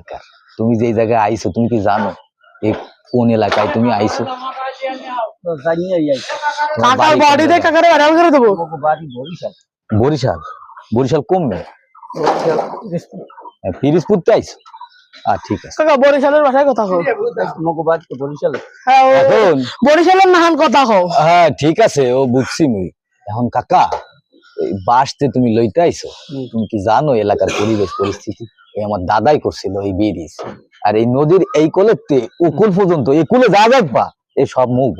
এলাকার। তুমি যে জায়গায় আইছো তুমি কি জানো এই কোন এলাকায় তুমি আইছো? কাকার বাড়িতে কাকারে ভাড়া করে দেবো। বরিশাল? বরিশাল কমবে পিরিজপুরতে আইছো? ঠিক আছে কাকা বরিশালের ভাষায় কথা কও। হ্যাঁ এখন বরিশালের নাহান কথা কও। হ্যাঁ ঠিক আছে ও বুঝছি মুই। এখন কাকা এই বাসতে তুমি লইতে আইছো, তুমি কি জানো এলাকার পরিবেশ পরিস্থিতি? এই আমার দাদাই করছিল এই ব্রিজ, আর এই নদীর এই কোলেতে উকুল পর্যন্ত এই কুলে যা দেখবা এই সব মুগ।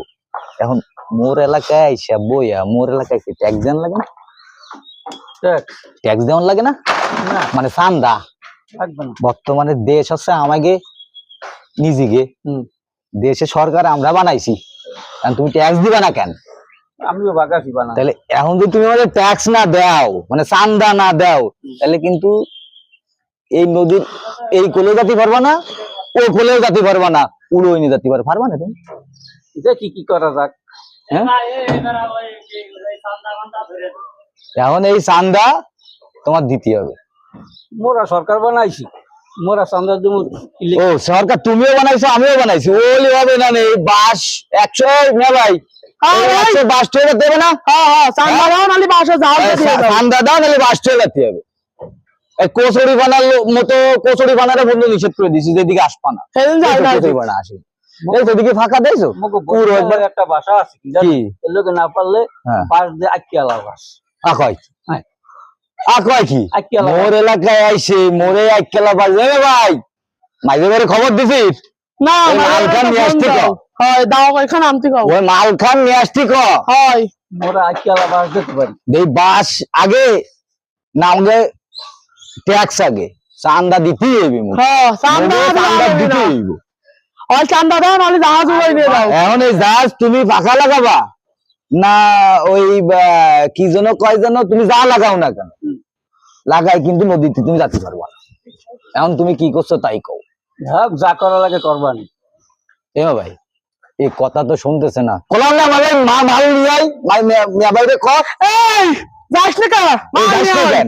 এখন মোর এলাকায় আইসা বইয়া মোর এলাকায় কি ট্যাক্স দেন লাগে না? ট্যাক্স দেওয়ান লাগে না? মানে চান্দা বর্তমানে দেশ হচ্ছে আমাকে নিজেকে দেশে সরকার আমরা বানাইছি, তুমি ট্যাক্স দিবা না কেন? আমিও বাগাছি বানা। তাহলে এখন যদি তুমি আমাদের ট্যাক্স না দাও মানে চান্দা না দাও তাহলে কিন্তু এই নদীর এই কোলেও যাতে পারবা না, ও কোলেও যাতে পারবা না, উড়ো নিয়ে যাতে পারবা না তুমি। দেখি কি করা যাক। এখন এই চান্দা তোমার দিতে হবে। মোরা সরকার বানাইছি, মোরা চান্দা দেব। ও সরকার তুমিও বানাইছো আমিও বানাইছি, ওলি হবে না এই বাস 100 না ভাই? বাস ট্রেনে দেবে না? চান্দা দাও নালে বাসে যাও, চান্দা দাও নালে বাস ট্রেনে যেতে হবে। কচুরি বানার মতো কচুরি বানারে বন্ধু নিষেধ করে দিছি, যেদিকে আসবা না কচুরি বানা আসে। সেদিকে ফাঁকা দেখছো পুরো একবার একটা ভাষা আছে কি জানি, এর লোকে না পারলে বাস দিয়ে আকিয়ালা বাস আকয় কি মোর এলাকায় আইছে মোরে আইকেলা বাজে ভাই মাইজে করে খবর দিছিস না? মালখান নিয়ে আসতে কও। হয় দাও এখানে আনতে কও। ওই মালখান নিয়ে আসতে কও। হয় মোরা আকিয়ালা বাস দিতে পারি। এই বাস আগে নামগে ট্যাক্স আগে চান্দা দিতেই হইবে। চান্দা দিতেই হইব। ওই চান্দা দাও নালে জাহাজ উড়াই নিয়ে যাও। এখন এই জাহাজ তুমি ফাঁকা লাগাবা না ওই কি যেন কয় যেন তুমি যা লাগাও না কেন লাগাই কিন্তু নদীতে তুমি যাতে পারবা না। এখন তুমি কি করছো তাই কও। যা করা লাগে করবানি। ভাই এই কথা তো শুনতেছে না। কলাম না মানে মা মাল নিয়ে আই মিয়া বাইরে কর। এই যাস না কা মাল নিয়ে আই।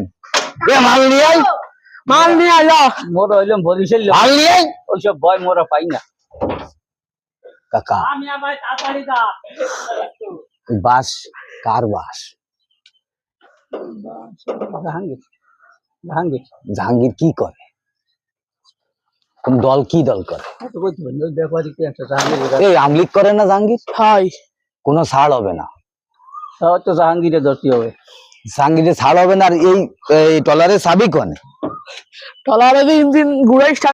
মাল নিয়ে আই, মাল নিয়ে আই। মোরা হইলাম বরিশাল, মাল নিয়ে আই। ওইসব ভয় মোরা পাই না কাকা। বাস কার বাস? জাহাঙ্গীর। জাহাঙ্গীর জাহাঙ্গীর কি করে? কোন দল কি দল করে? এই আমলিক করে না জাহাঙ্গীর? হয় কোনো ছাড় হবে না। তো জাহাঙ্গীরে ধরতে হবে। জাহাঙ্গীরে ছাড় হবে না। আর এই ট্রলারের চাবি কোনে? ট্রলারে ইঞ্জিন ঘুরাই